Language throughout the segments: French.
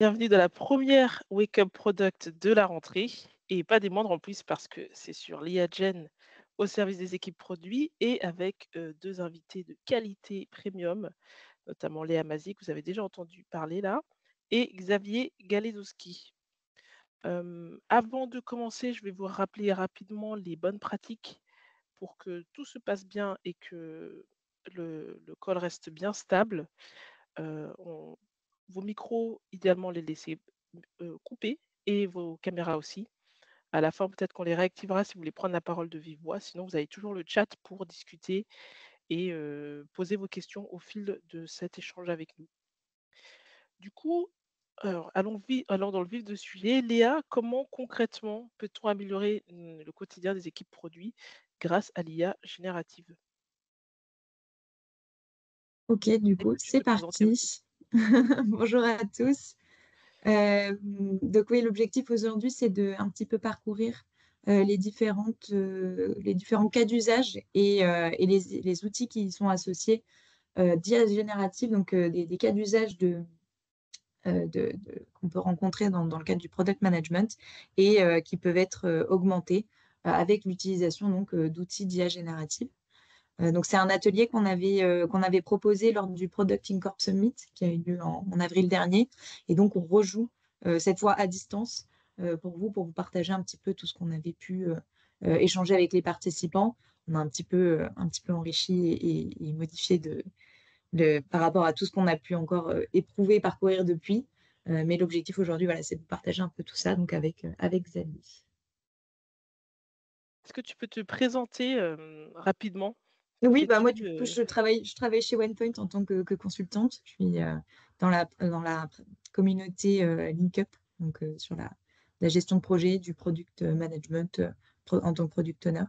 Bienvenue dans la première Wake Up Product de la rentrée et pas des moindres en plus parce que c'est sur l'IA Gen au service des équipes produits et avec deux invités de qualité premium, notamment Léa Mazie, que vous avez déjà entendu parler là, et Xavier Galezowski. Avant de commencer, je vais vous rappeler rapidement les bonnes pratiques pour que tout se passe bien et que le call reste bien stable. On Vos micros, idéalement, les laisser, coupés et vos caméras aussi. À la fin, peut-être qu'on les réactivera si vous voulez prendre la parole de vive voix. Sinon, vous avez toujours le chat pour discuter et poser vos questions au fil de cet échange avec nous. Du coup, alors allons dans le vif du sujet. Léa, comment concrètement peut-on améliorer, le quotidien des équipes produits grâce à l'IA générative? OK, du Est-ce coup, que tu c'est peux te présenter aussi? parti. Bonjour à tous. Donc oui, l'objectif aujourd'hui, c'est de un petit peu parcourir, les différents cas d'usage et les outils qui y sont associés, d'IA générative, donc des cas d'usage de qu'on peut rencontrer dans le cadre du product management et qui peuvent être, augmentés, avec l'utilisation d'outils d'IA générative. Donc c'est un atelier qu'on avait proposé lors du Product Incorp Summit qui a eu lieu en avril dernier et donc on rejoue, cette fois à distance, pour vous partager un petit peu tout ce qu'on avait pu, échanger avec les participants. On a un petit peu enrichi et modifié par rapport à tout ce qu'on a pu encore, éprouver, parcourir depuis. Mais l'objectif aujourd'hui, voilà, c'est de partager un peu tout ça donc avec Xavier. Est-ce que tu peux te présenter, rapidement? Que Oui, bah, moi, fais-tu, du coup, je travaille chez OnePoint en tant que consultante. Je suis, dans la communauté, Link Up, donc sur la gestion de projet, du product, management, en tant que product owner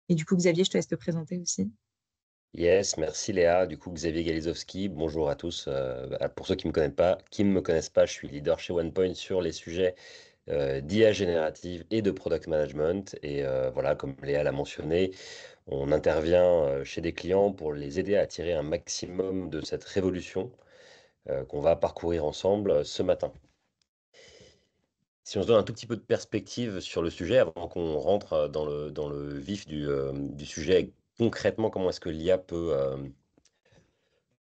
et du coup, Xavier, je te laisse te présenter aussi. Yes, merci Léa. Du coup, Xavier Galizowski, bonjour à tous. Pour ceux qui me connaissent pas, je suis leader chez OnePoint sur les sujets d'IA générative et de product management. Et voilà, comme Léa l'a mentionné, on intervient chez des clients pour les aider à tirer un maximum de cette révolution qu'on va parcourir ensemble ce matin. Si on se donne un tout petit peu de perspective sur le sujet, avant qu'on rentre dans le vif du sujet, concrètement, comment est-ce que l'IA peut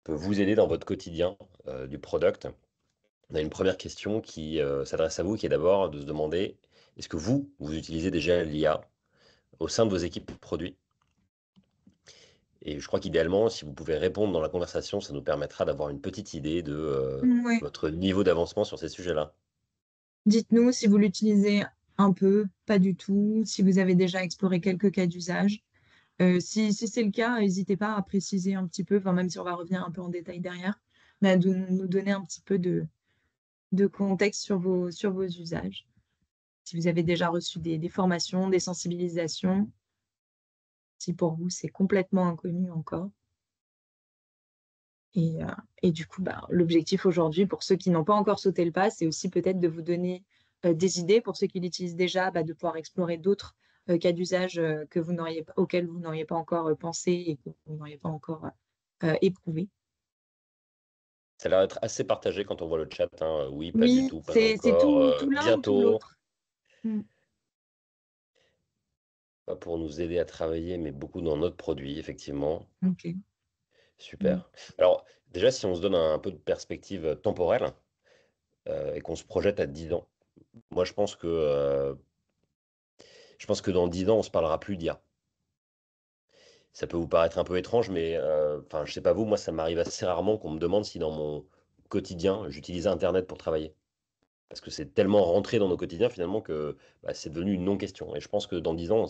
vous aider dans votre quotidien du product. On a une première question qui s'adresse à vous, qui est d'abord de se demander, est-ce que vous utilisez déjà l'IA au sein de vos équipes produits? Et je crois qu'idéalement, si vous pouvez répondre dans la conversation, ça nous permettra d'avoir une petite idée de Ouais. votre niveau d'avancement sur ces sujets-là. Dites-nous si vous l'utilisez un peu, pas du tout, si vous avez déjà exploré quelques cas d'usage. Si c'est le cas, n'hésitez pas à préciser un petit peu, enfin, même si on va revenir un peu en détail derrière, mais à nous donner un petit peu de contexte sur vos usages. Si vous avez déjà reçu des formations, des sensibilisations, si pour vous c'est complètement inconnu encore. Et, heu, et du coup, bah, l'objectif aujourd'hui, pour ceux qui n'ont pas encore sauté le pas, c'est aussi peut-être de vous donner, des idées pour ceux qui l'utilisent déjà, bah, de pouvoir explorer d'autres, cas d'usage, auxquels vous n'auriez pas encore, pensé et que vous n'auriez pas encore, éprouvé. Ça a l'air d'être assez partagé quand on voit le chat, hein. Oui, pas du Oui, tout, pas c'est encore, tout l'un ou tout bientôt. l'autre. Mmh. Pas pour nous aider à travailler, mais beaucoup dans notre produit, effectivement. OK. Mmh. Super. Alors, déjà, si on se donne un peu de perspective temporelle et qu'on se projette à 10 ans, moi, je pense que dans 10 ans, on se parlera plus d'IA. Ça peut vous paraître un peu étrange, mais enfin, je sais pas vous, moi, ça m'arrive assez rarement qu'on me demande si dans mon quotidien, j'utilisais Internet pour travailler. Parce que c'est tellement rentré dans nos quotidiens finalement que bah, c'est devenu une non-question. Et je pense que dans 10 ans,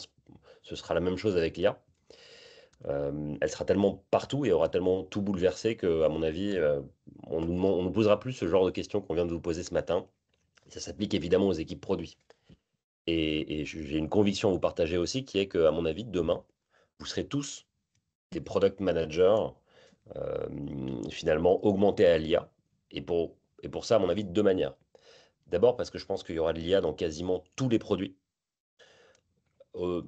ce sera la même chose avec l'IA. Elle sera tellement partout et aura tellement tout bouleversé que, à mon avis, on nous posera plus ce genre de questions qu'on vient de vous poser ce matin. Et ça s'applique évidemment aux équipes produits. Et j'ai une conviction à vous partager aussi qui est qu'à mon avis, demain, vous serez tous des product managers finalement augmentés à l'IA. Et pour ça, à mon avis, de deux manières. D'abord parce que je pense qu'il y aura de l'IA dans quasiment tous les produits. Heu,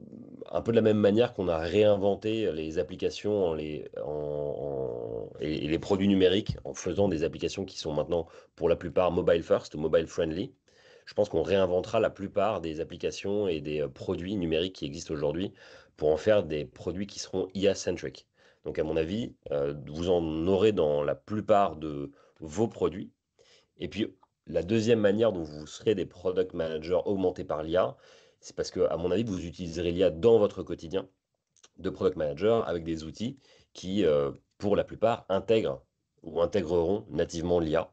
un peu de la même manière qu'on a réinventé les applications et les produits numériques en faisant des applications qui sont maintenant pour la plupart mobile first ou mobile friendly. Je pense qu'on réinventera la plupart des applications et des produits numériques qui existent aujourd'hui pour en faire des produits qui seront IA-centric. Donc à mon avis, vous en aurez dans la plupart de vos produits. Et puis la deuxième manière dont vous serez des product managers augmentés par l'IA, c'est parce que, à mon avis, vous utiliserez l'IA dans votre quotidien de product manager avec des outils qui, pour la plupart, intègrent ou intégreront nativement l'IA.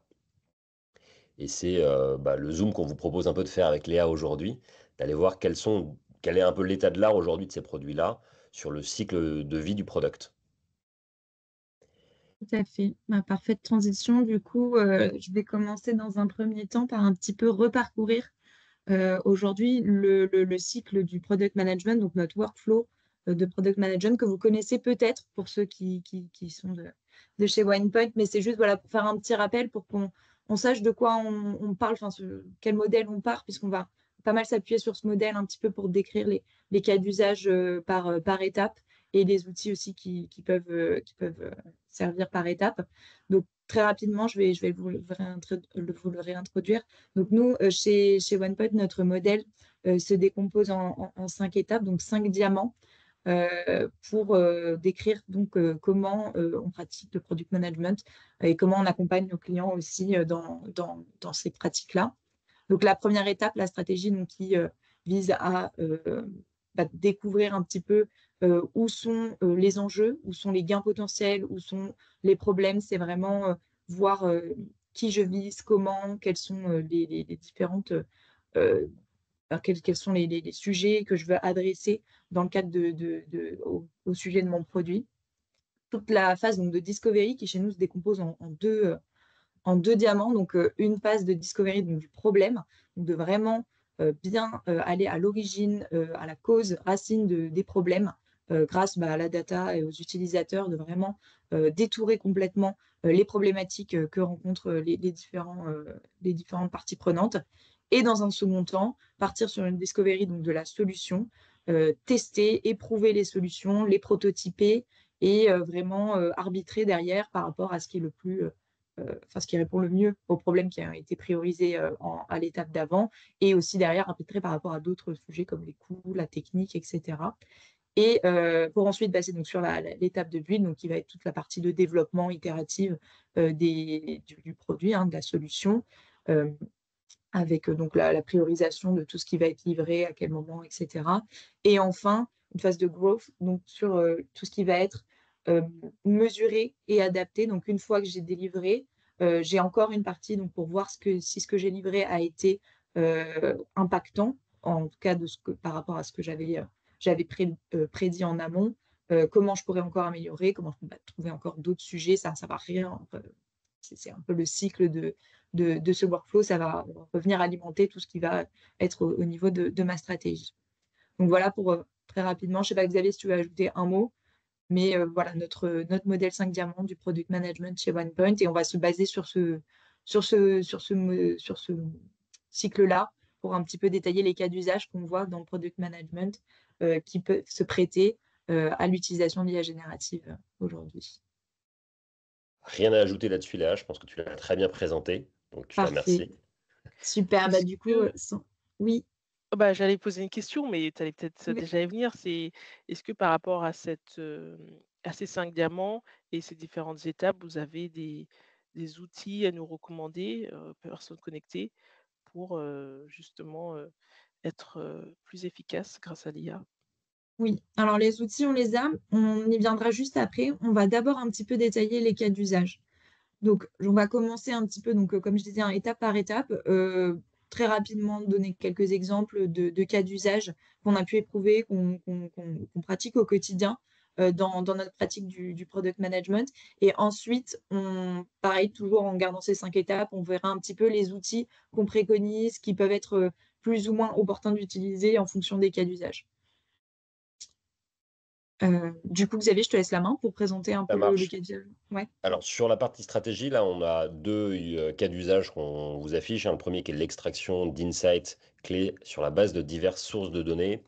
Et c'est le zoom qu'on vous propose un peu de faire avec Léa aujourd'hui, d'aller voir quel est un peu l'état de l'art aujourd'hui de ces produits-là sur le cycle de vie du product. Tout à fait. Parfaite transition. Du coup, je vais commencer dans un premier temps par un petit peu reparcourir aujourd'hui le cycle du product management, donc notre workflow de product management que vous connaissez peut-être pour ceux qui sont de chez OnePoint, mais c'est juste voilà, pour faire un petit rappel pour qu'on sache de quoi on parle, quel modèle on part, puisqu'on va pas mal s'appuyer sur ce modèle un petit peu pour décrire les cas d'usage par étape et les outils aussi qui peuvent servir par étape. Donc, très rapidement, je vais vous le réintroduire. Donc, nous, chez OnePoint, notre modèle se décompose en 5 étapes, donc 5 diamants, pour décrire donc, comment on pratique le product management et comment on accompagne nos clients aussi dans ces pratiques-là. Donc, la première étape, la stratégie donc, qui vise à découvrir un petit peu où sont les enjeux, où sont les gains potentiels, où sont les problèmes. C'est vraiment voir qui je vise, comment, quelles sont les différentes quels sont les sujets que je veux adresser dans le cadre au sujet de mon produit. Toute la phase donc, de discovery qui chez nous se décompose en deux diamants. Donc, une phase de discovery donc, du problème, donc de vraiment bien aller à l'origine, à la cause racine des problèmes, grâce à la data et aux utilisateurs, de vraiment détourer complètement les problématiques que rencontrent les différentes parties prenantes. Et dans un second temps, partir sur une discovery donc, de la solution, tester, éprouver les solutions, les prototyper et vraiment arbitrer derrière par rapport à ce qui est le plus ce qui répond le mieux aux problèmes qui ont été priorisés à l'étape d'avant, et aussi derrière arbitrer par rapport à d'autres sujets comme les coûts, la technique, etc. Et pour ensuite passer donc, sur l'étape de build, donc, qui va être toute la partie de développement itérative du produit, de la solution, avec donc la priorisation de tout ce qui va être livré, à quel moment, etc. Et enfin, une phase de growth, donc sur tout ce qui va être mesuré et adapté. Donc, une fois que j'ai délivré, j'ai encore une partie donc, pour voir si ce que j'ai livré a été impactant, en tout cas par rapport à ce que j'avais prédit en amont, comment je pourrais encore améliorer, comment je peux trouver encore d'autres sujets, ça ne va rien. C'est un peu le cycle de ce workflow, ça va revenir alimenter tout ce qui va être au niveau de ma stratégie. Donc voilà pour très rapidement, je ne sais pas Xavier si tu veux ajouter un mot, mais voilà notre modèle 5 diamants du product management chez OnePoint, et on va se baser sur ce cycle-là pour un petit peu détailler les cas d'usage qu'on voit dans le product management qui peuvent se prêter à l'utilisation de l'IA générative aujourd'hui. Rien à ajouter là-dessus, Léa. Je pense que tu l'as très bien présenté. Donc, je te Parfait. remercie. Super. Du coup, oui. J'allais poser une question, mais tu allais peut-être déjà y venir. Est-ce que par rapport à à ces 5 diamants et ces différentes étapes, vous avez des outils à nous recommander, personnes connectées, pour justement être plus efficace grâce à l'IA? Oui, alors les outils, on les a, on y viendra juste après. On va d'abord un petit peu détailler les cas d'usage. Donc, on va commencer un petit peu, donc, comme je disais, étape par étape, très rapidement donner quelques exemples de cas d'usage qu'on a pu éprouver, qu'on pratique au quotidien dans notre pratique du product management. Et ensuite, pareil, toujours en gardant ces 5 étapes, on verra un petit peu les outils qu'on préconise, qui peuvent être plus ou moins opportuns d'utiliser en fonction des cas d'usage. Du coup, Xavier, je te laisse la main pour présenter un Ça peu le marche. cas d'usage. Ouais. Alors, sur la partie stratégie, là, on a deux cas d'usage qu'on vous affiche. Le premier qui est l'extraction d'insights clés sur la base de diverses sources de données.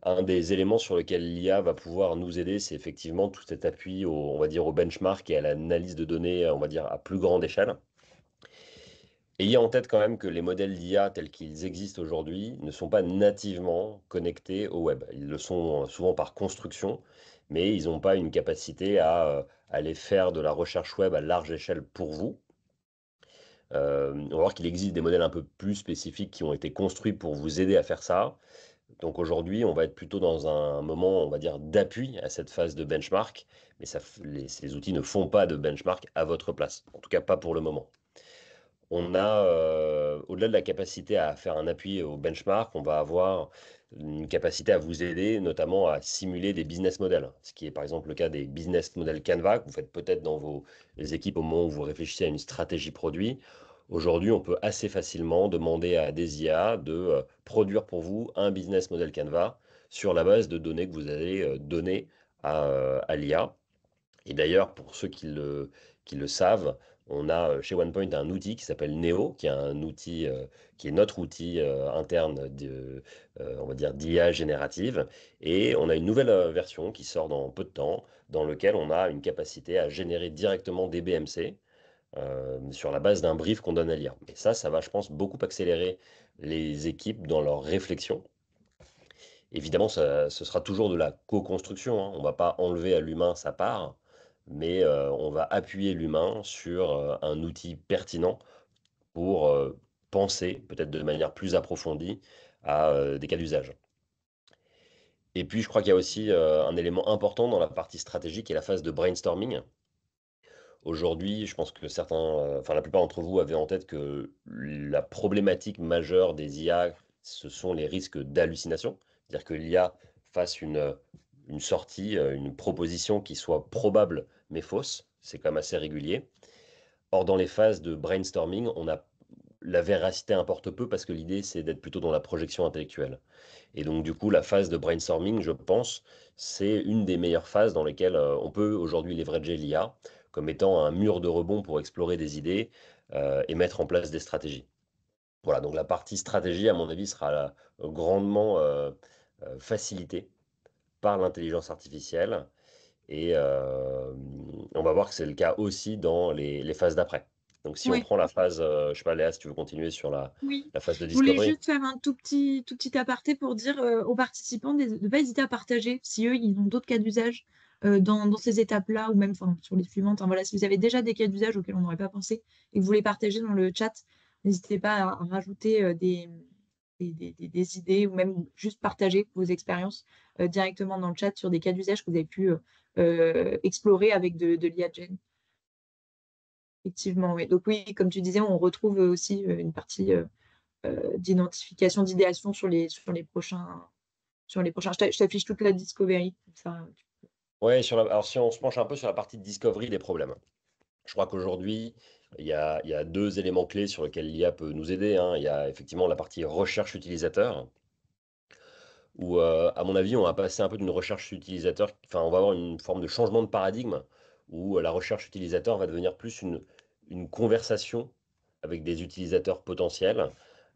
un des éléments sur lequel l'IA va pouvoir nous aider, c'est effectivement tout cet appui on va dire, au benchmark et à l'analyse de données, on va dire, à plus grande échelle. Ayez en tête quand même que les modèles d'IA tels qu'ils existent aujourd'hui ne sont pas nativement connectés au web. Ils le sont souvent par construction, mais ils n'ont pas une capacité à aller faire de la recherche web à large échelle pour vous. On va voir qu'il existe des modèles un peu plus spécifiques qui ont été construits pour vous aider à faire ça. Donc aujourd'hui, on va être plutôt dans un moment, on va dire, d'appui à cette phase de benchmark, mais ces outils ne font pas de benchmark à votre place, en tout cas pas pour le moment. On a, au-delà de la capacité à faire un appui au benchmark, on va avoir une capacité à vous aider, notamment à simuler des business models, ce qui est par exemple le cas des business models Canva, que vous faites peut-être dans vos équipes au moment où vous réfléchissez à une stratégie produit. Aujourd'hui, on peut assez facilement demander à des IA de produire pour vous un business model Canva sur la base de données que vous allez donner à l'IA. Et d'ailleurs, pour ceux qui le savent, on a chez OnePoint un outil qui s'appelle Neo, qui est un outil qui est notre outil interne on va dire d'IA générative. Et on a une nouvelle version qui sort dans peu de temps, dans lequel on a une capacité à générer directement des BMC sur la base d'un brief qu'on donne à l'IA. Et ça va, je pense, beaucoup accélérer les équipes dans leur réflexion. Évidemment, ce sera toujours de la co-construction, hein. On ne va pas enlever à l'humain sa part, mais on va appuyer l'humain sur un outil pertinent pour penser, peut-être de manière plus approfondie, à des cas d'usage. Et puis, je crois qu'il y a aussi un élément important dans la partie stratégique qui est la phase de brainstorming. Aujourd'hui, je pense que enfin la plupart d'entre vous avaient en tête que la problématique majeure des IA, ce sont les risques d'hallucination. C'est-à-dire que l'IA fasse une sortie, une proposition qui soit probable mais fausse. C'est quand même assez régulier. Or, dans les phases de brainstorming, la véracité importe peu parce que l'idée, c'est d'être plutôt dans la projection intellectuelle. Et donc, du coup, la phase de brainstorming, je pense, c'est une des meilleures phases dans lesquelles on peut aujourd'hui leverager l'IA comme étant un mur de rebond pour explorer des idées et mettre en place des stratégies. Voilà, donc la partie stratégie, à mon avis, sera grandement facilitée par l'intelligence artificielle. Et on va voir que c'est le cas aussi dans les phases d'après. Donc, si on Ouais. prend la phase, je sais pas, Léa, si tu veux continuer sur Oui, la phase de je voulais discovery. juste faire un tout petit aparté pour dire aux participants de ne pas hésiter à partager si eux, ils ont d'autres cas d'usage dans ces étapes-là ou même sur les suivantes. Enfin, voilà, si vous avez déjà des cas d'usage auxquels on n'aurait pas pensé et que vous les partagez dans le chat, n'hésitez pas à rajouter des idées ou même juste partager vos expériences directement dans le chat sur des cas d'usage que vous avez pu explorer avec de l'IA Gen. Effectivement, oui. Donc oui, comme tu disais, on retrouve aussi une partie d'identification, d'idéation sur les prochains. Je t'affiche toute la discovery. Comme ça, Ouais, alors si on se penche un peu sur la partie de discovery des problèmes. Je crois qu'aujourd'hui, il y a deux éléments clés sur lesquels l'IA peut nous aider, hein. Il y a effectivement la partie recherche utilisateur, où, à mon avis, on va passer un peu d'une recherche utilisateur, enfin, on va avoir une forme de changement de paradigme, où la recherche utilisateur va devenir plus une conversation avec des utilisateurs potentiels.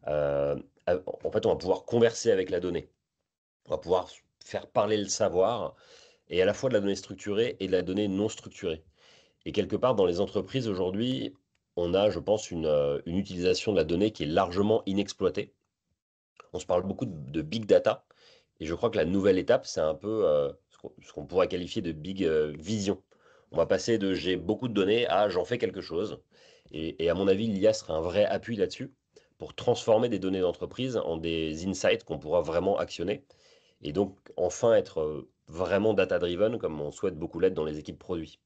Euh, En fait, on va pouvoir converser avec la donnée. On va pouvoir faire parler le savoir, et à la fois de la donnée structurée et de la donnée non structurée. Et quelque part, dans les entreprises aujourd'hui, on a, je pense, une utilisation de la donnée qui est largement inexploitée. On se parle beaucoup de big data, et je crois que la nouvelle étape, c'est un peu ce qu'on pourrait qualifier de big vision. On va passer de j'ai beaucoup de données à j'en fais quelque chose. Et à mon avis, l'IA sera un vrai appui là-dessus pour transformer des données d'entreprise en des insights qu'on pourra vraiment actionner. Et donc, enfin, être vraiment data-driven comme on souhaite beaucoup l'être dans les équipes produits.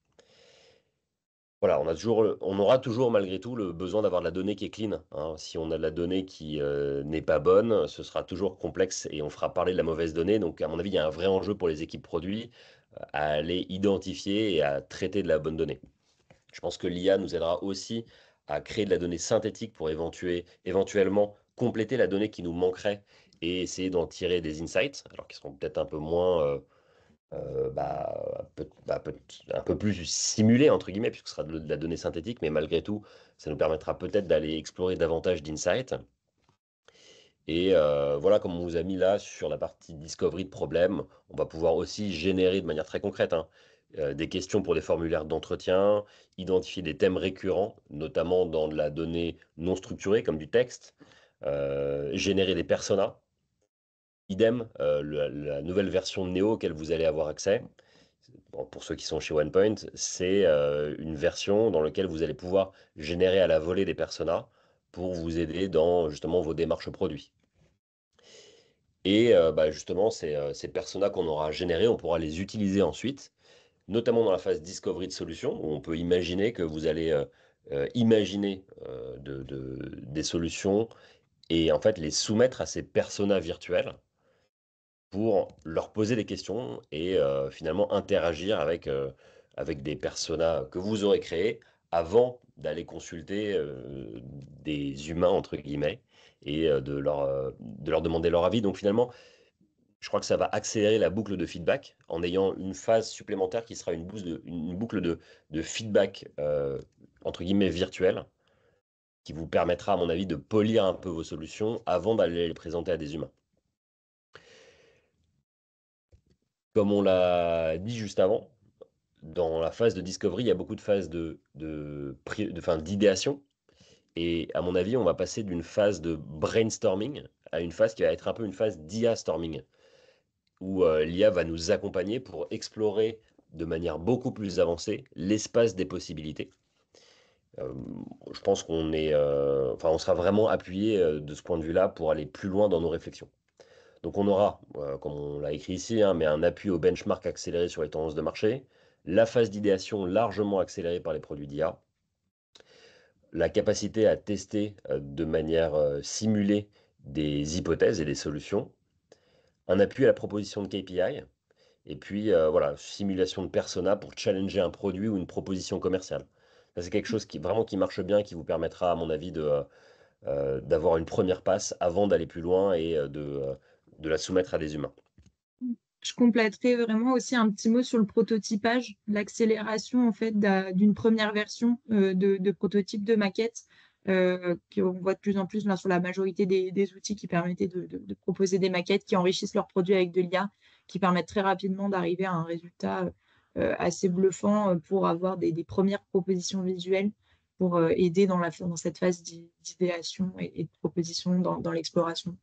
Voilà, on aura toujours malgré tout le besoin d'avoir de la donnée qui est clean, hein. Si on a de la donnée qui n'est pas bonne, ce sera toujours complexe et on fera parler de la mauvaise donnée. Donc, à mon avis, il y a un vrai enjeu pour les équipes produits à aller identifier et à traiter de la bonne donnée. Je pense que l'IA nous aidera aussi à créer de la donnée synthétique pour éventuellement compléter la donnée qui nous manquerait et essayer d'en tirer des insights, alors qui seront peut-être un peu moins un peu plus simulé, entre guillemets, puisque ce sera de la donnée synthétique, mais malgré tout, ça nous permettra peut-être d'aller explorer davantage d'insights. Et voilà, comme on vous a mis là sur la partie discovery de problèmes, on va pouvoir aussi générer de manière très concrète, hein, des questions pour des formulaires d'entretien, identifier des thèmes récurrents, notamment dans de la donnée non structurée comme du texte, générer des personas. Idem, la nouvelle version de Neo auquel vous allez avoir accès, bon, pour ceux qui sont chez OnePoint, c'est une version dans laquelle vous allez pouvoir générer à la volée des personas pour vous aider dans justement vos démarches produits. Et bah, justement, ces personas qu'on aura générés, on pourra les utiliser ensuite, notamment dans la phase discovery de solutions, où on peut imaginer que vous allez imaginer des solutions et en fait les soumettre à ces personas virtuels pour leur poser des questions et finalement interagir avec des personas que vous aurez créés avant d'aller consulter des humains, entre guillemets, et de leur demander leur avis. Donc finalement, je crois que ça va accélérer la boucle de feedback en ayant une phase supplémentaire qui sera une boucle de feedback, entre guillemets, virtuelle, qui vous permettra, à mon avis, de polir un peu vos solutions avant d'aller les présenter à des humains. Comme on l'a dit juste avant, dans la phase de discovery, il y a beaucoup de phases d'idéation. Et à mon avis, on va passer d'une phase de brainstorming à une phase qui va être un peu une phase d'IA storming, où l'IA va nous accompagner pour explorer de manière beaucoup plus avancée l'espace des possibilités. Je pense on sera vraiment appuyé de ce point de vue-là pour aller plus loin dans nos réflexions. Donc on aura, comme on l'a écrit ici, hein, mais un appui au benchmark accéléré sur les tendances de marché, la phase d'idéation largement accélérée par les produits d'IA, la capacité à tester de manière simulée des hypothèses et des solutions, un appui à la proposition de KPI, et puis voilà, simulation de persona pour challenger un produit ou une proposition commerciale. Ça, c'est quelque chose qui vraiment qui marche bien, qui vous permettra, à mon avis, d'avoir une première passe avant d'aller plus loin et de la soumettre à des humains. Je compléterai vraiment aussi un petit mot sur le prototypage, l'accélération en fait d'une première version de prototype de maquette qu'on voit de plus en plus là, sur la majorité des outils qui permettaient de proposer des maquettes qui enrichissent leurs produits avec de l'IA, qui permettent très rapidement d'arriver à un résultat assez bluffant pour avoir des premières propositions visuelles pour aider dans cette phase d'idéation et de proposition dans l'exploration.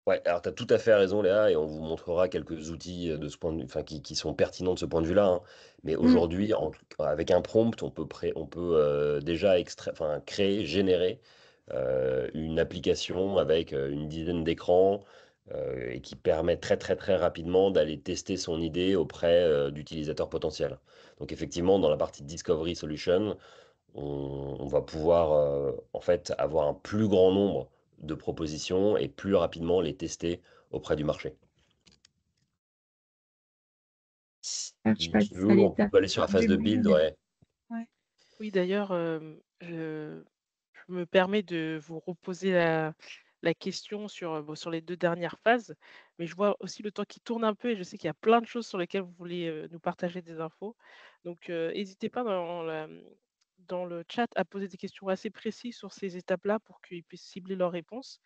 Ouais, alors tu as tout à fait raison, Léa, et on vous montrera quelques outils de ce point de vue, enfin, qui sont pertinents de ce point de vue-là, hein. Mais Mm. aujourd'hui, avec un prompt, on peut déjà créer, générer une application avec une dizaine d'écrans et qui permet très très très rapidement d'aller tester son idée auprès d'utilisateurs potentiels. Donc effectivement, dans la partie Discovery Solution, on va pouvoir en fait avoir un plus grand nombre de propositions et plus rapidement les tester auprès du marché. Je Si passe tu à veux, on l'étape peut aller sur la phase du de build, build. ouais. Ouais. Oui, d'ailleurs, je me permets de vous reposer la question sur, bon, sur les 2 dernières phases, mais je vois aussi le temps qui tourne un peu et je sais qu'il y a plein de choses sur lesquelles vous voulez, nous partager des infos. Donc, hésitez pas dans le chat à poser des questions assez précises sur ces étapes-là pour qu'ils puissent cibler leurs réponses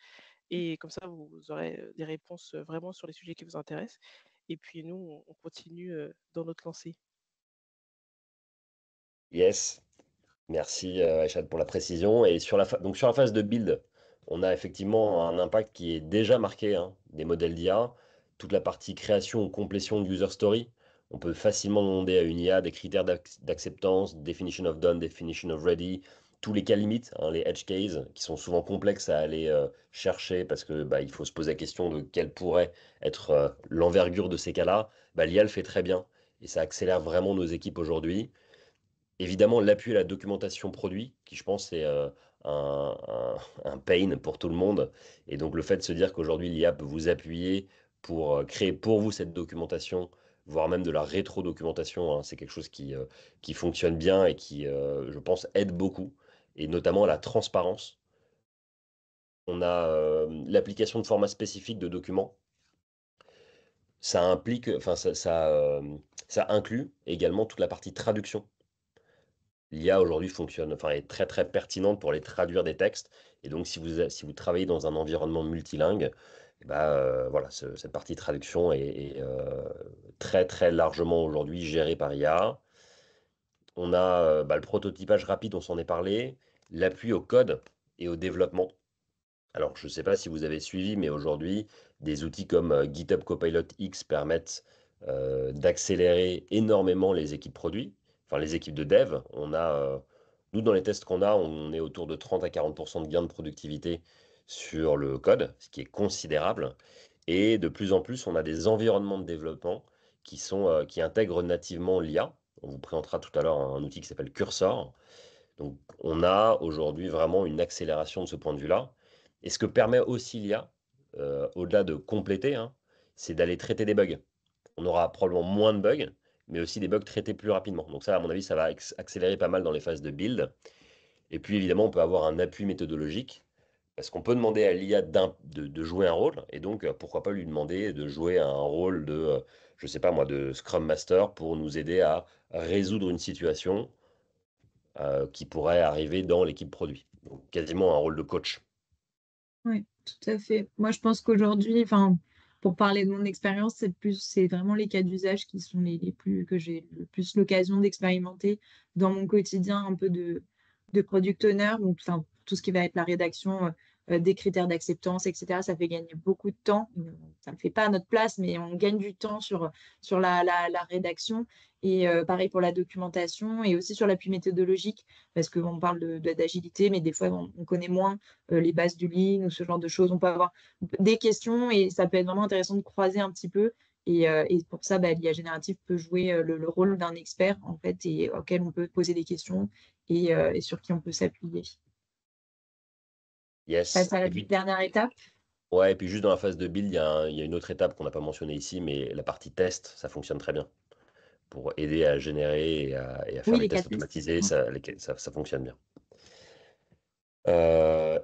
et comme ça vous aurez, des réponses, vraiment sur les sujets qui vous intéressent et puis nous, on continue, dans notre lancée. Yes, merci Aïcha pour la précision. Et donc sur la phase de build, on a effectivement un impact qui est déjà marqué, hein, des modèles d'IA, toute la partie création ou complétion de user story. On peut facilement demander à une IA des critères d'acceptance, definition of done, definition of ready, tous les cas limites, hein, les edge cases, qui sont souvent complexes à aller chercher parce que bah, il faut se poser la question de quelle pourrait être l'envergure de ces cas-là. Bah, l'IA le fait très bien et ça accélère vraiment nos équipes aujourd'hui. Évidemment, l'appui à la documentation produit, qui je pense est un pain pour tout le monde. Et donc le fait de se dire qu'aujourd'hui l'IA peut vous appuyer pour créer pour vous cette documentation, voire même de la rétro-documentation, hein, c'est quelque chose qui fonctionne bien et qui, je pense, aide beaucoup, et notamment à la transparence. On a l'application de format spécifique de documents. Ça implique, enfin ça inclut également toute la partie traduction. l'IA aujourd'hui fonctionne, enfin est très très pertinente pour les traduire des textes. Et donc si vous travaillez dans un environnement multilingue, eh ben, voilà, cette partie traduction est très très largement aujourd'hui gérée par IA. On a le prototypage rapide, on s'en est parlé, l'appui au code et au développement. Alors, je ne sais pas si vous avez suivi, mais aujourd'hui, des outils comme GitHub Copilot X permettent d'accélérer énormément les équipes produits, enfin les équipes de dev. Nous, dans les tests qu'on a, on est autour de 30 à 40% de gains de productivité sur le code, ce qui est considérable. Et de plus en plus, on a des environnements de développement qui intègrent nativement l'IA. On vous présentera tout à l'heure un outil qui s'appelle Cursor. Donc, on a aujourd'hui vraiment une accélération de ce point de vue-là. Et ce que permet aussi l'IA, au-delà de compléter, hein, c'est d'aller traiter des bugs. On aura probablement moins de bugs, mais aussi des bugs traités plus rapidement. Donc ça, à mon avis, ça va accélérer pas mal dans les phases de build. Et puis, évidemment, on peut avoir un appui méthodologique, parce qu'on peut demander à l'IA de jouer un rôle, et donc, pourquoi pas lui demander de jouer un rôle je sais pas moi, de Scrum Master pour nous aider à résoudre une situation qui pourrait arriver dans l'équipe produit. Donc, quasiment un rôle de coach. Oui, tout à fait. Moi, je pense qu'aujourd'hui, enfin, pour parler de mon expérience, c'est vraiment les cas d'usage qui sont les plus, que j'ai le plus l'occasion d'expérimenter dans mon quotidien, un peu de product owner, donc, enfin, tout ce qui va être la rédaction, des critères d'acceptance, etc. Ça fait gagner beaucoup de temps. Ça ne le fait pas à notre place, mais on gagne du temps sur la rédaction. Et pareil pour la documentation et aussi sur l'appui méthodologique, parce qu'on parle d'agilité, mais des fois, on connaît moins les bases du Lean ou ce genre de choses. On peut avoir des questions et ça peut être vraiment intéressant de croiser un petit peu. Et pour ça, l'IA générative peut jouer le rôle d'un expert, en fait, et auquel on peut poser des questions et sur qui on peut s'appuyer. Yes. Passe à la Et puis, dernière étape. ouais, et puis juste dans la phase de build, il y a une autre étape qu'on n'a pas mentionnée ici, mais la partie test, ça fonctionne très bien. Pour aider à générer et à faire Oui, les les cas tests de test. automatisés, ça fonctionne bien.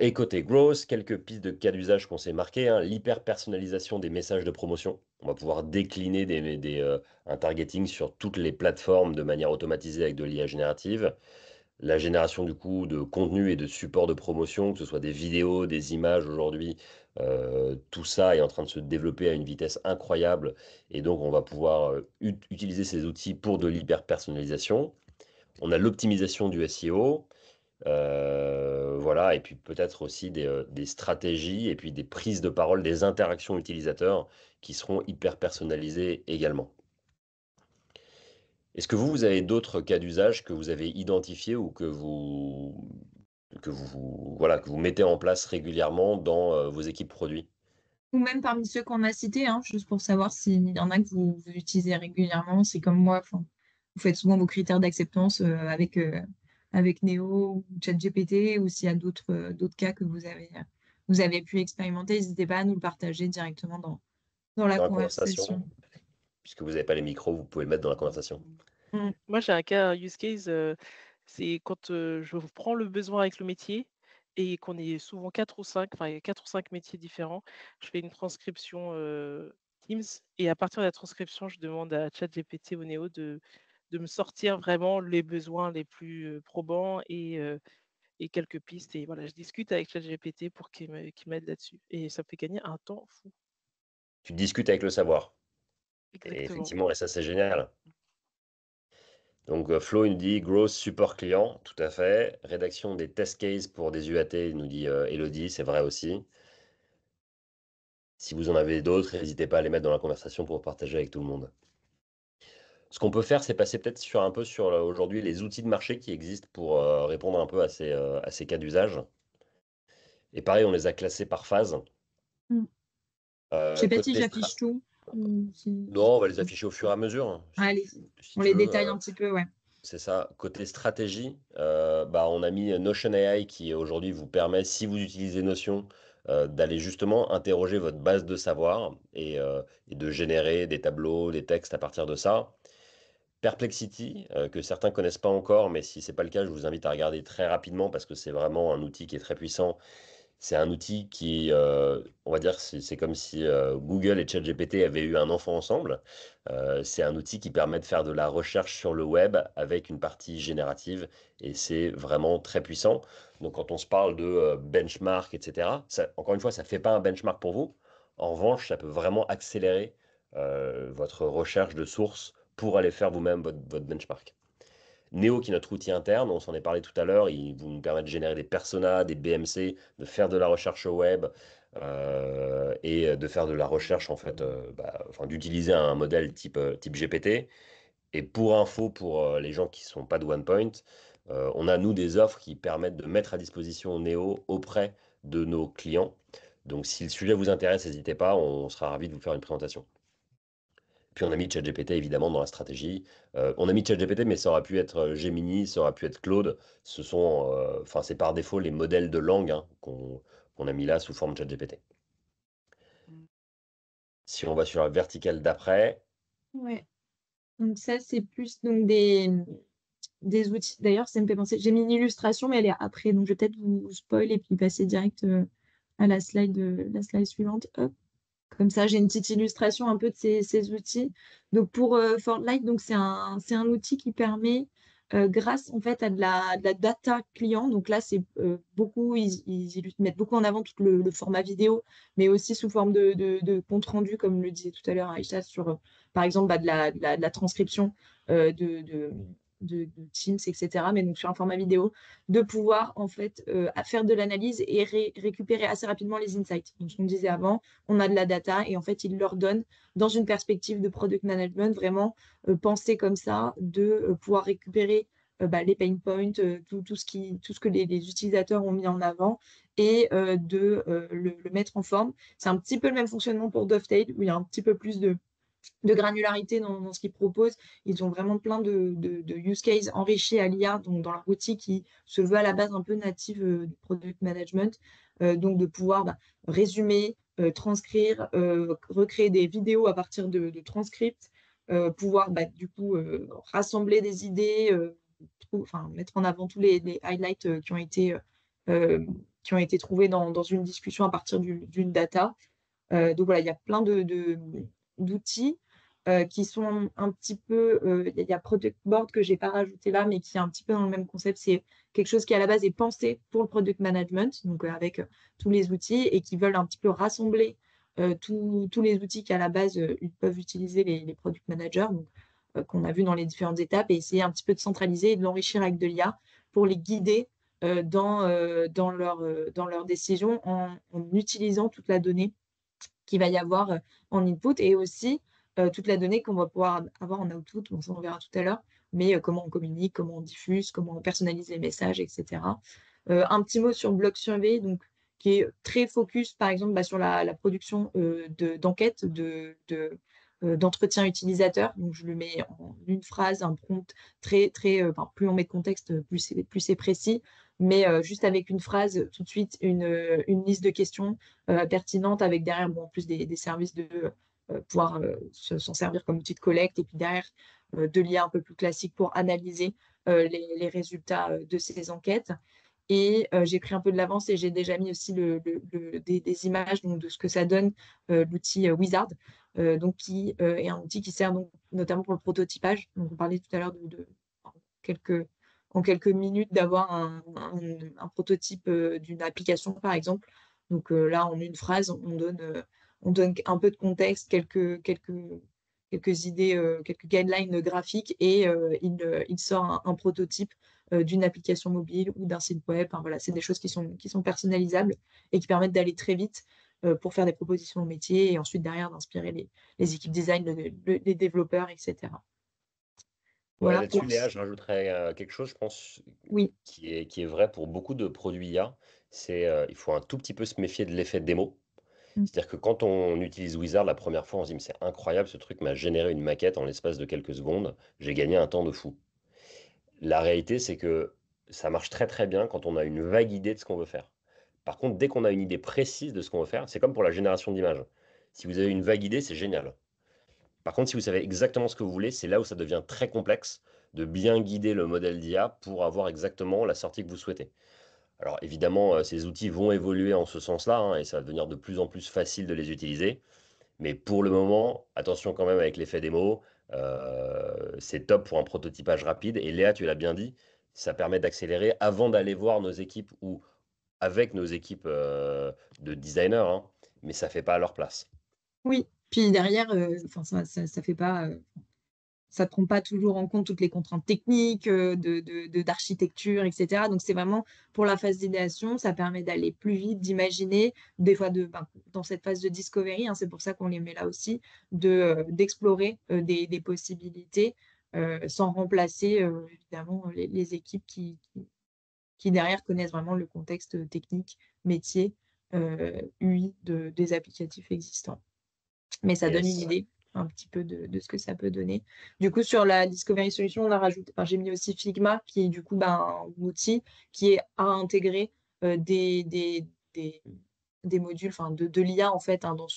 Et côté growth, quelques pistes de cas d'usage qu'on s'est marquées, hein. L'hyper-personnalisation des messages de promotion. On va pouvoir décliner un targeting sur toutes les plateformes de manière automatisée avec de l'IA générative. La génération du coup de contenu et de support de promotion, que ce soit des vidéos, des images aujourd'hui, tout ça est en train de se développer à une vitesse incroyable. Et donc, on va pouvoir utiliser ces outils pour de l'hyper-personnalisation. On a l'optimisation du SEO. Voilà, et puis peut-être aussi des stratégies et puis des prises de parole, des interactions utilisateurs qui seront hyper personnalisées également. Est-ce que vous avez d'autres cas d'usage que vous avez identifiés ou voilà, que vous mettez en place régulièrement dans vos équipes produits? Ou même parmi ceux qu'on a cités, hein, juste pour savoir s'il y en a que vous utilisez régulièrement. C'est comme moi, enfin, vous faites souvent vos critères d'acceptance avec Neo ou ChatGPT, ou s'il y a d'autres cas que vous avez pu expérimenter, n'hésitez pas à nous le partager directement dans la Dans la conversation. conversation, puisque vous n'avez pas les micros, vous pouvez le mettre dans la conversation. Moi, j'ai un use case, c'est quand, je prends le besoin avec le métier et qu'on est souvent 4 ou 5, enfin, il y a 4 ou 5 métiers différents. Je fais une transcription, Teams, et à partir de la transcription, je demande à ChatGPT ou Neo de me sortir vraiment les besoins les plus, probants et quelques pistes, et voilà, je discute avec ChatGPT pour qu'il m'aide là-dessus et ça me fait gagner un temps fou. Tu discutes avec le savoir. Et Exactement. effectivement, et ça, c'est génial. Donc, Flo, il nous dit growth support client, tout à fait. Rédaction des test cases pour des UAT, il nous dit Elodie, c'est vrai aussi. Si vous en avez d'autres, n'hésitez pas à les mettre dans la conversation pour partager avec tout le monde. Ce qu'on peut faire, c'est passer peut-être un peu sur aujourd'hui les outils de marché qui existent pour répondre un peu à ces cas d'usage. Et pareil, on les a classés par phase. Mm. Je sais pas si Côté j'affiche tout. Ou Non, on va les afficher au fur et à mesure, hein, Allez, si on tu les veux. détaille un petit peu, ouais. C'est ça. Côté stratégie, on a mis Notion AI qui aujourd'hui vous permet, si vous utilisez Notion, d'aller justement interroger votre base de savoir et de générer des tableaux, des textes à partir de ça. Perplexity, que certains connaissent pas encore, mais si c'est pas le cas, je vous invite à regarder très rapidement parce que c'est vraiment un outil qui est très puissant. C'est un outil qui, on va dire, c'est comme si Google et ChatGPT avaient eu un enfant ensemble. C'est un outil qui permet de faire de la recherche sur le web avec une partie générative et c'est vraiment très puissant. Donc, quand on se parle de benchmark, etc., encore une fois, ça ne fait pas un benchmark pour vous. En revanche, ça peut vraiment accélérer votre recherche de sources pour aller faire vous-même votre benchmark. Neo, qui est notre outil interne, on s'en est parlé tout à l'heure, il vous nous permet de générer des personas, des BMC, de faire de la recherche au web et de faire de la recherche, en fait, enfin, d'utiliser un modèle type GPT. Et pour info, pour les gens qui ne sont pas de OnePoint, on a, nous, des offres qui permettent de mettre à disposition Neo auprès de nos clients. Donc, si le sujet vous intéresse, n'hésitez pas, on sera ravis de vous faire une présentation. Puis on a mis ChatGPT évidemment dans la stratégie. On a mis ChatGPT, mais ça aurait pu être Gemini, ça aurait pu être Claude. Enfin, c'est par défaut les modèles de langue hein, qu'on a mis là sous forme ChatGPT. Si on va sur la verticale d'après, Ouais. Donc ça, c'est plus donc des outils. D'ailleurs, ça me fait penser. J'ai mis une illustration, mais elle est après. Donc je vais peut-être vous spoil et puis passer direct à la slide suivante. Hop. Comme ça, j'ai une petite illustration un peu de ces outils. Donc pour Fortlight, donc c'est un outil qui permet, grâce en fait à de la data client. Donc là, c'est beaucoup, mettent beaucoup en avant tout le format vidéo, mais aussi sous forme de compte rendu, comme le disait tout à l'heure Aïcha, sur par exemple de la transcription euh, de, de, de Teams, etc. Mais donc sur un format vidéo, de pouvoir en fait faire de l'analyse et récupérer assez rapidement les insights. Donc ce qu'on disait avant, on a de la data et en fait, il leur donne, dans une perspective de product management, vraiment penser comme ça, de pouvoir récupérer les pain points, tout ce que les utilisateurs ont mis en avant et le mettre en forme. C'est un petit peu le même fonctionnement pour Dovetail, où il y a un petit peu plus de granularité dans ce qu'ils proposent. Ils ont vraiment plein de use cases enrichis à l'IA donc dans leur outil qui se veut à la base un peu native du product management. Donc de pouvoir résumer, transcrire, recréer des vidéos à partir de transcripts, pouvoir du coup rassembler des idées, enfin, mettre en avant tous les highlights qui ont été trouvés dans une discussion à partir d'une data. Donc voilà, il y a plein d'outils qui sont un petit peu. Il y a Product Board que j'ai pas rajouté là, mais qui est un petit peu dans le même concept. C'est quelque chose qui à la base est pensé pour le product management, donc avec tous les outils et qui veulent un petit peu rassembler tous les outils qu'à la base ils peuvent utiliser les product managers, donc qu'on a vu dans les différentes étapes, et essayer un petit peu de centraliser et de l'enrichir avec de l'IA pour les guider dans leurs décisions en utilisant toute la donnée qu'il va y avoir en input et aussi toute la donnée qu'on va pouvoir avoir en output. Bon, ça, on verra tout à l'heure, mais comment on communique, comment on diffuse, comment on personnalise les messages, etc. Un petit mot sur Block Survey, donc, qui est très focus, par exemple, sur la production d'enquêtes, d'entretien utilisateur. Donc, je le mets en une phrase, un prompt plus on met de contexte, plus c'est précis, mais juste avec une phrase, tout de suite, une liste de questions pertinentes avec derrière, en plus des services de pouvoir s'en servir comme outil de collecte et puis derrière de l'IA un peu plus classique pour analyser les résultats de ces enquêtes. Et j'ai pris un peu de l'avance et j'ai déjà mis aussi des images donc, de ce que ça donne l'outil Wizard, donc qui est un outil qui sert donc, notamment pour le prototypage. Donc, on parlait tout à l'heure quelques, en quelques minutes d'avoir un prototype d'une application, par exemple. Donc là, en une phrase, on donne un peu de contexte, quelques idées, quelques guidelines graphiques et il sort un prototype d'une application mobile ou d'un site web. Enfin, voilà, c'est des choses qui sont personnalisables et qui permettent d'aller très vite pour faire des propositions au métier et ensuite derrière d'inspirer les équipes design, les développeurs, etc. ouais, Voilà là-dessus, pour... Léa, je rajouterais quelque chose, je pense, Oui. qui est vrai pour beaucoup de produits IA. C'est il faut un tout petit peu se méfier de l'effet de démo. Mm. C'est-à-dire que quand on utilise Wizard la première fois, on se dit, mais c'est incroyable, ce truc m'a généré une maquette en l'espace de quelques secondes, j'ai gagné un temps de fou. La réalité, c'est que ça marche très très bien quand on a une vague idée de ce qu'on veut faire. Par contre, dès qu'on a une idée précise de ce qu'on veut faire, c'est comme pour la génération d'images. Si vous avez une vague idée, c'est génial. Par contre, si vous savez exactement ce que vous voulez, c'est là où ça devient très complexe de bien guider le modèle d'IA pour avoir exactement la sortie que vous souhaitez. Alors évidemment, ces outils vont évoluer en ce sens-là, hein, et ça va devenir de plus en plus facile de les utiliser. Mais pour le moment, attention quand même avec l'effet démo, c'est top pour un prototypage rapide. Et Léa, tu l'as bien dit, ça permet d'accélérer avant d'aller voir nos équipes ou avec nos équipes de designers, hein, mais ça fait pas à leur place. Oui, puis derrière, enfin ça fait pas, ça prend pas toujours en compte toutes les contraintes techniques, d'architecture et cetera. Donc c'est vraiment pour la phase d'idéation, ça permet d'aller plus vite, d'imaginer, des fois dans cette phase de discovery, hein, c'est pour ça qu'on les met là aussi, d'explorer, des possibilités, sans remplacer, évidemment, les équipes qui derrière connaissent vraiment le contexte, technique, métier, UI des applicatifs existants. Mais ça donne une Yes. idée un petit peu de ce que ça peut donner. Du coup, sur la Discovery Solution, on a rajouté, enfin, j'ai mis aussi Figma, qui est du coup un outil qui est à intégrer des, des modules, enfin de l'IA en fait, hein, dans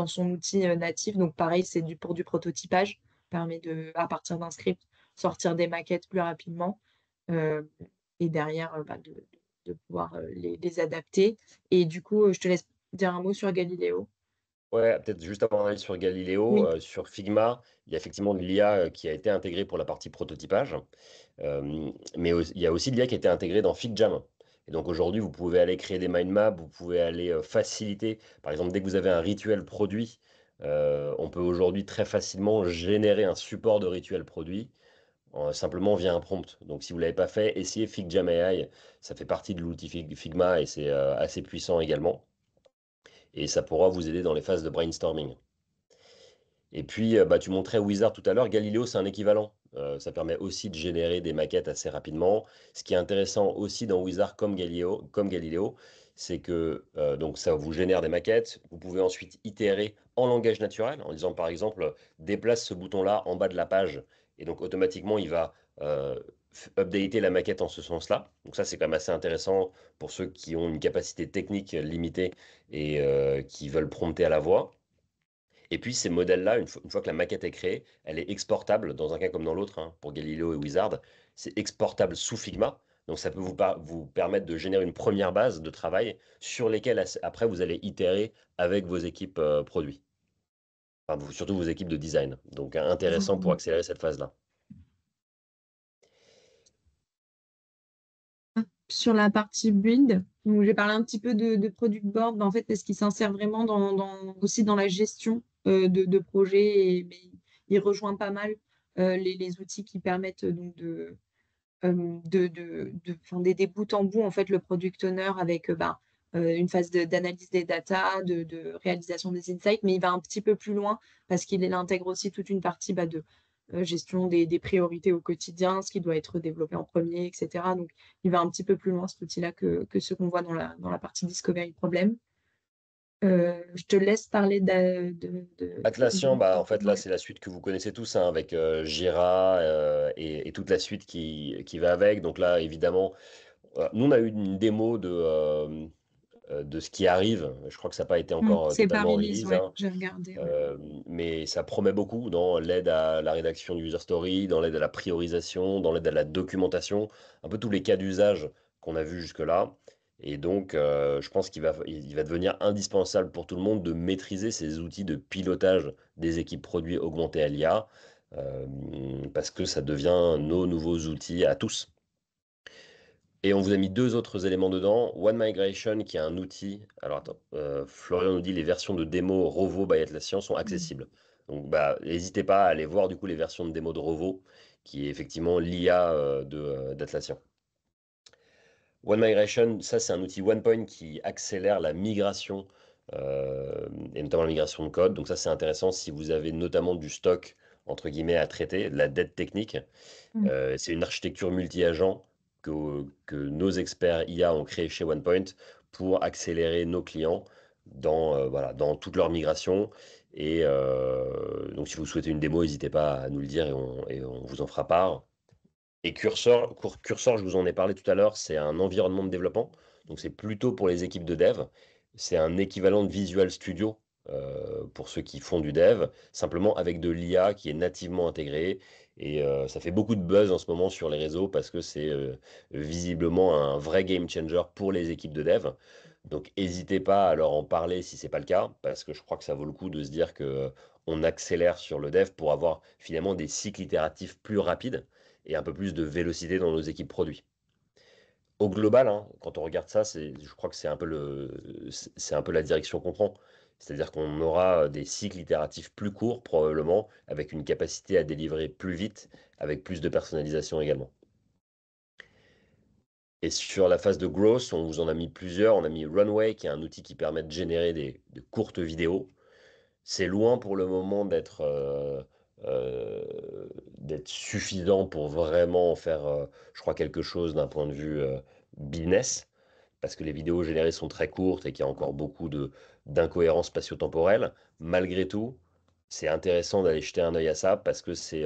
son outil natif. Donc pareil, c'est pour du prototypage, permet à partir d'un script, sortir des maquettes plus rapidement euh, et derrière de pouvoir les adapter. Et du coup, je te laisse dire un mot sur Galileo. Ouais, peut-être juste avant d'aller sur Galileo, Oui. sur Figma, il y a effectivement de l'IA qui a été intégrée pour la partie prototypage. Mais il y a aussi de l'IA qui a été intégrée dans FigJam. Et donc aujourd'hui, vous pouvez aller créer des mind maps, vous pouvez aller faciliter. Par exemple, dès que vous avez un rituel produit, on peut aujourd'hui très facilement générer un support de rituel produit simplement via un prompt. Donc si vous ne l'avez pas fait, essayez FigJam AI. Ça fait partie de l'outil Figma et c'est assez puissant également. Et ça pourra vous aider dans les phases de brainstorming. Et puis, bah, tu montrais Wizard tout à l'heure. Galileo, c'est un équivalent. Ça permet aussi de générer des maquettes assez rapidement. Ce qui est intéressant aussi dans Wizard comme Galileo, c'est que donc ça vous génère des maquettes. Vous pouvez ensuite itérer en langage naturel en disant par exemple déplace ce bouton-là en bas de la page. Et donc automatiquement, il va updater la maquette en ce sens-là. Donc ça, c'est quand même assez intéressant pour ceux qui ont une capacité technique limitée et qui veulent prompter à la voix. Et puis ces modèles-là, une fois que la maquette est créée, elle est exportable dans un cas comme dans l'autre, hein, pour Galileo et Wizard. C'est exportable sous Figma. Donc ça peut vous permettre de générer une première base de travail sur lesquelles après vous allez itérer avec vos équipes produits. Enfin, surtout vos équipes de design. Donc intéressant pour accélérer cette phase-là. Sur la partie build, donc j'ai parlé un petit peu de product board, en fait, parce qu'il s'insère vraiment aussi dans la gestion de projets, mais il rejoint pas mal les outils qui permettent donc enfin, des bout en bout, en fait, le product owner avec une phase d'analyse des data, de réalisation des insights, mais il va un petit peu plus loin parce qu'il intègre aussi toute une partie de gestion des priorités au quotidien, ce qui doit être développé en premier, etc. Donc, il va un petit peu plus loin, cet outil-là, que ce qu'on voit dans la partie Discovery Problem. Je te laisse parler Atlassian, bah, en fait, là, ouais. c'est la suite que vous connaissez tous, hein, avec Jira et toute la suite qui va avec. Donc là, évidemment, nous, on a eu une démo de ce qui arrive. Je crois que ça n'a pas été encore C'est pas totalement release, release, ouais, hein. j'ai regardé. Ouais. Mais ça promet beaucoup dans l'aide à la rédaction du user story, dans l'aide à la priorisation, dans l'aide à la documentation, un peu tous les cas d'usage qu'on a vus jusque-là. Et donc, je pense il va devenir indispensable pour tout le monde de maîtriser ces outils de pilotage des équipes produits augmentés à l'IA, euh, parce que ça devient nos nouveaux outils à tous. Et on vous a mis deux autres éléments dedans. One Migration, qui est un outil. Alors attends, Florian nous dit les versions de démo Rovo by Atlassian sont accessibles. Donc bah, n'hésitez pas à aller voir du coup les versions de démo de Rovo, qui est effectivement l'IA d'Atlassian. One Migration, ça c'est un outil OnePoint qui accélère la migration, et notamment la migration de code. Donc ça c'est intéressant si vous avez notamment du stock, entre guillemets, à traiter, de la dette technique. Mm. C'est une architecture multi-agent que nos experts IA ont créé chez OnePoint pour accélérer nos clients voilà, dans toute leur migration. Et donc, si vous souhaitez une démo, n'hésitez pas à nous le dire et on vous en fera part. Et Cursor, je vous en ai parlé tout à l'heure, c'est un environnement de développement. Donc, c'est plutôt pour les équipes de dev. C'est un équivalent de Visual Studio pour ceux qui font du dev, simplement avec de l'IA qui est nativement intégrée. Et ça fait beaucoup de buzz en ce moment sur les réseaux parce que c'est visiblement un vrai game changer pour les équipes de dev. Donc n'hésitez pas à leur en parler si c'est pas le cas, parce que je crois que ça vaut le coup de se dire que on accélère sur le dev pour avoir finalement des cycles itératifs plus rapides et un peu plus de vélocité dans nos équipes produits. Au global, hein, quand on regarde ça, je crois que c'est un peu la direction qu'on prend. C'est-à-dire qu'on aura des cycles itératifs plus courts, probablement, avec une capacité à délivrer plus vite, avec plus de personnalisation également. Et sur la phase de growth, on vous en a mis plusieurs. On a mis Runway, qui est un outil qui permet de générer de courtes vidéos. C'est loin pour le moment d'être suffisant pour vraiment en faire, je crois, quelque chose d'un point de vue business, parce que les vidéos générées sont très courtes et qu'il y a encore beaucoup d'incohérences spatio-temporelles. Malgré tout, c'est intéressant d'aller jeter un œil à ça parce que c'est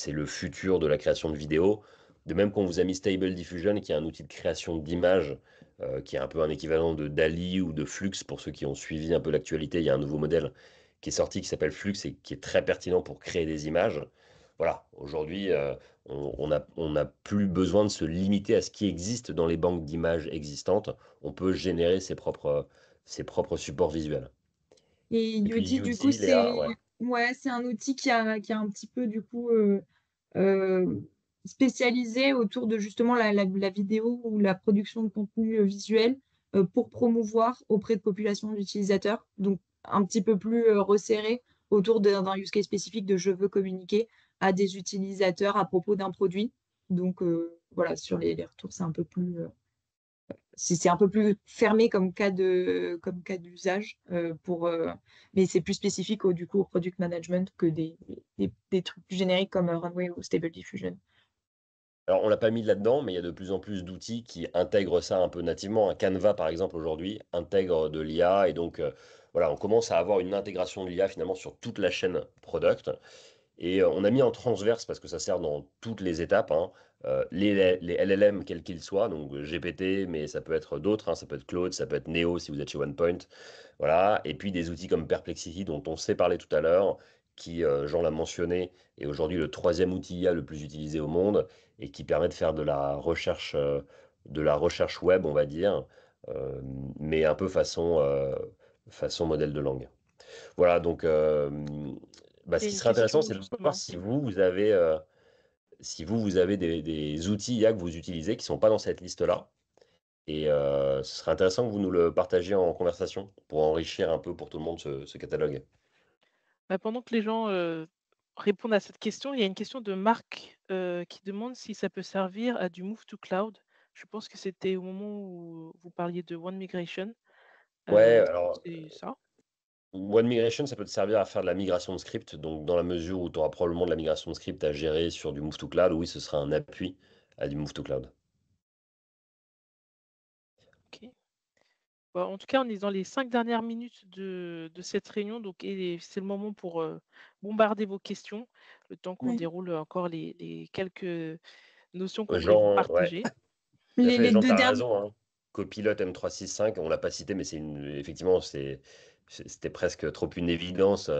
le futur de la création de vidéos. De même qu'on vous a mis Stable Diffusion, qui est un outil de création d'images, qui est un peu un équivalent de DALL-E ou de Flux, pour ceux qui ont suivi un peu l'actualité. Il y a un nouveau modèle qui est sorti qui s'appelle Flux et qui est très pertinent pour créer des images. Voilà, aujourd'hui, on n'a plus besoin de se limiter à ce qui existe dans les banques d'images existantes. On peut générer ses propres supports visuels. Et Et puis Yoti, du coup, Udzy, Léa, ouais. c'est un outil qui a un petit peu, du coup, euh, spécialisé autour de justement la vidéo ou la production de contenu visuel pour promouvoir auprès de populations d'utilisateurs. Donc, un petit peu plus resserré autour d'un use case spécifique de je veux communiquer à des utilisateurs à propos d'un produit. Donc, voilà, sur les retours, c'est un peu plus fermé comme cas d'usage mais c'est plus spécifique du coup au product management que des trucs plus génériques comme Runway ou Stable Diffusion. Alors, on l'a pas mis là-dedans, mais il y a de plus en plus d'outils qui intègrent ça un peu nativement. Un Canva, par exemple, aujourd'hui, intègre de l'IA. Et donc, voilà, on commence à avoir une intégration de l'IA finalement sur toute la chaîne product. Et on a mis en transverse, parce que ça sert dans toutes les étapes, hein, les LLM, quels qu'ils soient, donc GPT, mais ça peut être d'autres, hein, ça peut être Claude, ça peut être Neo si vous êtes chez OnePoint. Voilà. Et puis des outils comme Perplexity, dont on s'est parlé tout à l'heure, qui, Jean l'a mentionné, est aujourd'hui le troisième outil IA le plus utilisé au monde et qui permet de faire de la recherche web, on va dire, euh, mais un peu façon modèle de langue. Voilà, donc ce Il y a qui une serait intéressant, question c'est de voir justement. si vous avez des outils IA que vous utilisez qui ne sont pas dans cette liste-là. Et ce serait intéressant que vous nous le partagiez en conversation pour enrichir un peu pour tout le monde ce catalogue. Bah, pendant que les gens répondent à cette question, il y a une question de Marc qui demande si ça peut servir à du move to cloud. Je pense que c'était au moment où vous parliez de One Migration. Ouais, Est-ce que alors c'est ça? One Migration, ça peut te servir à faire de la migration de script. Donc, dans la mesure où tu auras probablement de la migration de script à gérer sur du Move to Cloud, oui, ce sera un appui à du Move to Cloud. Ok. Bah, en tout cas, on est dans les 5 dernières minutes de cette réunion, donc et c'est le moment pour bombarder vos questions, le temps qu'on Ouais. déroule encore les quelques notions qu'on voulait vous Jean, ouais, partager. tout à fait, Les Jean, tu deux as derniers. raison, hein. Copilote M365, on l'a pas cité, mais effectivement, c'était presque trop une évidence.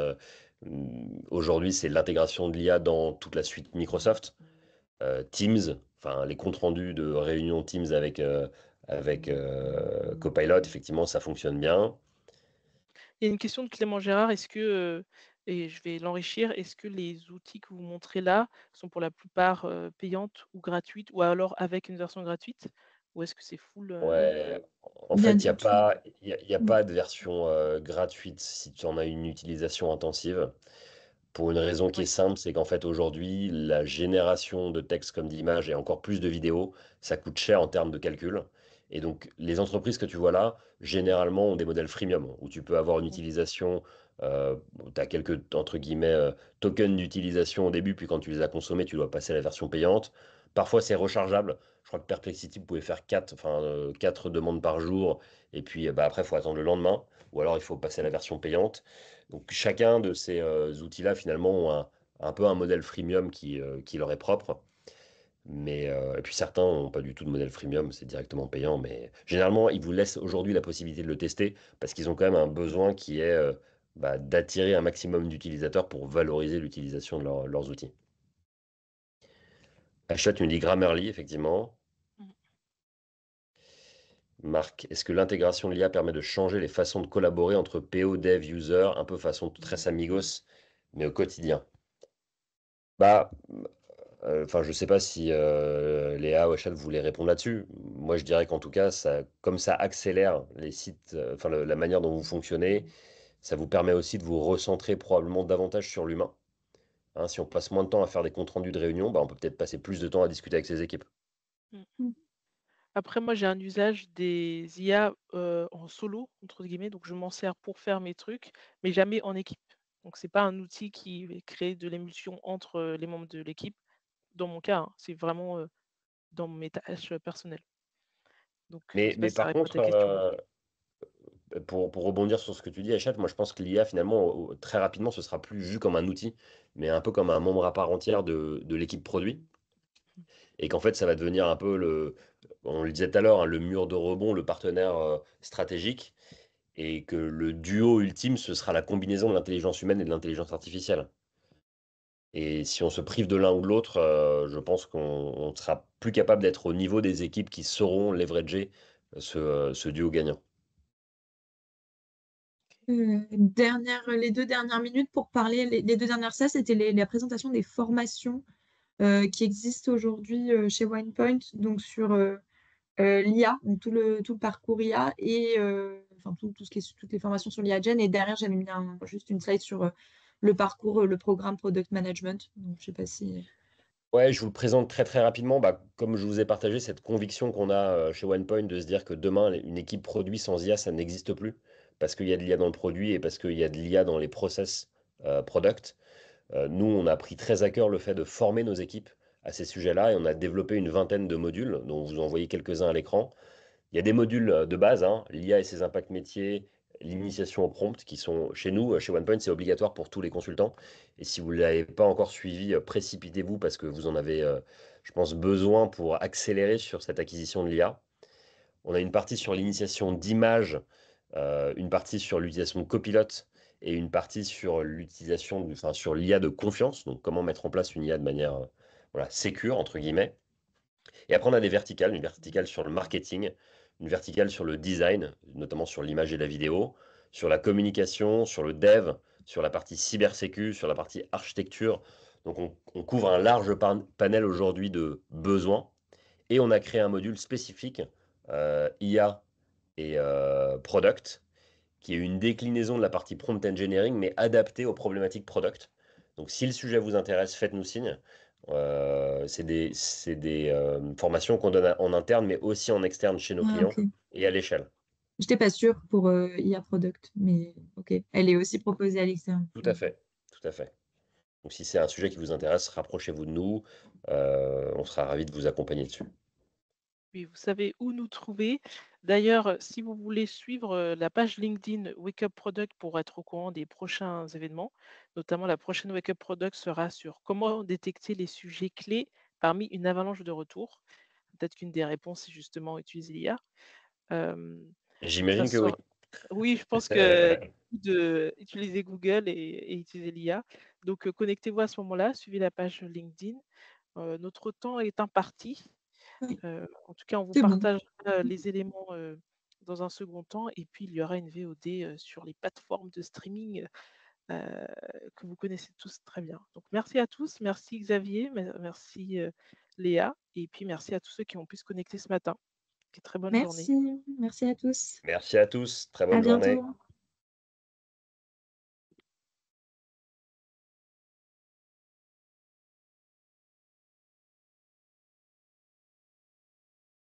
Aujourd'hui, c'est l'intégration de l'IA dans toute la suite Microsoft. Teams, enfin les comptes rendus de réunions Teams avec Copilot, effectivement, ça fonctionne bien. Il y a une question de Clément Gérard, est-ce que, et je vais l'enrichir, est-ce que les outils que vous montrez là sont pour la plupart payantes ou gratuites, ou alors avec une version gratuite? Ou est-ce que c'est full Ouais, en Il y a fait, il n'y de a tout. pas, y a pas de version gratuite si tu en as une utilisation intensive. Pour une raison qui est Oui. simple, c'est qu'en fait aujourd'hui, la génération de texte comme d'images et encore plus de vidéos, ça coûte cher en termes de calcul. Et donc les entreprises que tu vois là, généralement ont des modèles freemium, où tu peux avoir une utilisation, tu as quelques, entre guillemets, tokens d'utilisation au début, puis quand tu les as consommés, tu dois passer à la version payante. Parfois c'est rechargeable. Je crois que Perplexity, vous pouvez faire 4 demandes par jour, et puis après, il faut attendre le lendemain, ou alors il faut passer à la version payante. Donc chacun de ces outils-là, finalement, ont un peu un modèle freemium qui leur est propre. Mais, et puis certains n'ont pas du tout de modèle freemium, c'est directement payant. Mais généralement, ils vous laissent aujourd'hui la possibilité de le tester parce qu'ils ont quand même un besoin qui est d'attirer un maximum d'utilisateurs pour valoriser l'utilisation de leurs outils. Achat, tu me dis Grammarly, effectivement. Mmh. Marc, est-ce que l'intégration de l'IA permet de changer les façons de collaborer entre PO, Dev, User, un peu façon très amigos, mais au quotidien? Bah, enfin, je sais pas si Léa ou Achal voulaient répondre là-dessus. Moi, je dirais qu'en tout cas, comme ça accélère les sites, enfin la manière dont vous fonctionnez, ça vous permet aussi de vous recentrer probablement davantage sur l'humain. Hein, si on passe moins de temps à faire des comptes rendus de réunion, bah, on peut peut-être passer plus de temps à discuter avec ses équipes. Mmh. Mmh. Après moi, j'ai un usage des IA, en «solo» entre guillemets, donc je m'en sers pour faire mes trucs, mais jamais en équipe. Donc c'est pas un outil qui va créer de l'émulsion entre, les membres de l'équipe, dans mon cas, hein. C'est vraiment, dans mes tâches, personnelles. Donc je Mais, sais pas mais si ça par répond à contre, ta question. pour rebondir sur ce que tu dis, Achat, moi je pense que l'IA, finalement, très rapidement, ce sera plus vu comme un outil, mais un peu comme un membre à part entière de l'équipe produit. Et qu'en fait, ça va devenir un peu on le disait tout à l'heure, hein, le mur de rebond, le partenaire stratégique, et que le duo ultime, ce sera la combinaison de l'intelligence humaine et de l'intelligence artificielle. Et si on se prive de l'un ou de l'autre, je pense qu'on ne sera plus capable d'être au niveau des équipes qui sauront leverager ce duo gagnant. Les 2 dernières minutes pour parler les 2 dernières, ça, c'était la présentation des formations, qui existent aujourd'hui, chez OnePoint, donc sur, l'IA, donc tout le parcours IA et enfin tout ce qui est toutes les formations sur l'IA Gen et derrière j'avais mis juste une slide sur, le parcours, le programme Product Management, donc je sais pas si Ouais, je vous le présente très très rapidement. Comme je vous ai partagé cette conviction qu'on a chez OnePoint de se dire que demain, une équipe produit sans IA, ça n'existe plus. Parce qu'il y a de l'IA dans le produit et parce qu'il y a de l'IA dans les process product. Nous, on a pris très à cœur le fait de former nos équipes à ces sujets-là et on a développé une vingtaine de modules, dont vous en voyez quelques-uns à l'écran. Il y a des modules de base, hein, l'IA et ses impacts métiers, l'initiation au prompt, qui sont chez nous, chez OnePoint, c'est obligatoire pour tous les consultants. Et si vous ne l'avez pas encore suivi, précipitez-vous parce que vous en avez, je pense, besoin pour accélérer sur cette acquisition de l'IA. On a une partie sur l'initiation d'images, une partie sur l'utilisation de copilote et une partie sur enfin, sur l'IA de confiance, donc comment mettre en place une IA de manière voilà, sécure, entre guillemets. Et après, on a des verticales, une verticale sur le marketing, une verticale sur le design, notamment sur l'image et la vidéo, sur la communication, sur le dev, sur la partie cybersécu, sur la partie architecture. Donc, on couvre un large panel aujourd'hui de besoins. Et on a créé un module spécifique IA et product, qui est une déclinaison de la partie prompt engineering, mais adaptée aux problématiques product. Donc, si le sujet vous intéresse, faites-nous signe. C'est des formations qu'on donne en interne, mais aussi en externe chez nos ah clients OK. et à l'échelle. J'étais pas sûre pour, IA Product, mais OK. Elle est aussi proposée à l'externe. Tout à fait, tout à fait. Donc, si c'est un sujet qui vous intéresse, rapprochez-vous de nous. On sera ravis de vous accompagner dessus. Oui, vous savez où nous trouver. D'ailleurs, si vous voulez suivre, la page LinkedIn Wake Up Product pour être au courant des prochains événements, notamment la prochaine Wake Up Product sera sur comment détecter les sujets clés parmi une avalanche de retours. Peut-être qu'une des réponses, c'est justement utiliser l'IA. Hem, ça J'imagine que oui. sera oui, je pense que utiliser Google et utiliser l'IA. Donc, connectez-vous à ce moment-là, suivez la page LinkedIn. Notre temps est imparti. Oui, En tout cas, on vous c'est bon. partagera, les éléments, dans un second temps et puis il y aura une VOD, sur les plateformes de streaming, heu, que vous connaissez tous très bien. Donc merci à tous, merci Xavier, merci, Léa et puis merci à tous ceux qui ont pu se connecter ce matin. Et très bonne journée. Merci, merci à tous. Merci à tous. Très À bonne journée. bientôt.